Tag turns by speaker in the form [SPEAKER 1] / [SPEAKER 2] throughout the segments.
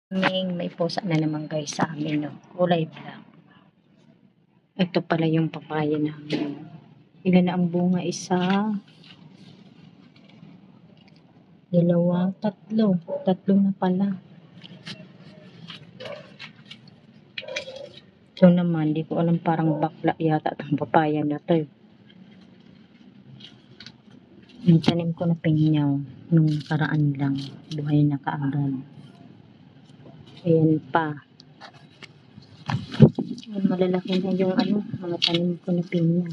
[SPEAKER 1] May pusa na naman guys sa amin, no? Kulay black. Ito pala yung papaya namin. Ilan na ang bunga? Isa, dalawa, tatlo. Tatlo na pala. Ito naman, di ko alam, parang bakla yata itong papaya na to. Yung tanim ko na pinyaw nung karaan lang. Buhay na kaagad. Ayan pa. Malalaki na yung mga tanim ko na pinyaw.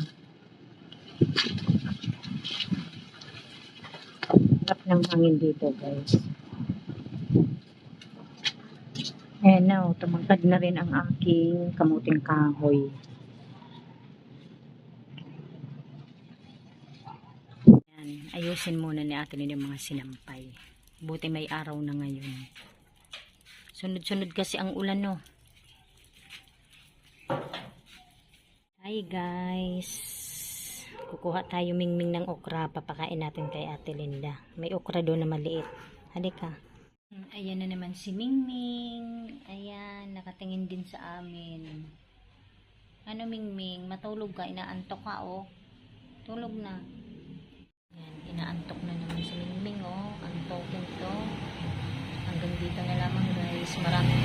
[SPEAKER 1] Sarap ng hangin dito guys. Ayan na, tumangkad na rin ang aking kamuting kahoy. Ayan, ayusin muna ni Ate Lynn yung mga sinampay. Buti may araw na ngayon. Sunod-sunod kasi ang ulan, no. Hi guys. Kukuha tayo mingming ng okra. Papakain natin kay Ate Linda. May okra doon na maliit. Halika. Ayan na naman si Mingming. Ayan, nakatingin din sa amin. Ano Mingming? Matulog ka? Inaantok ka, oh. Tulog na. Ayan, inaantok na naman si Mingming, oh. Antokin to. Hanggang dito na lamang guys. Maraming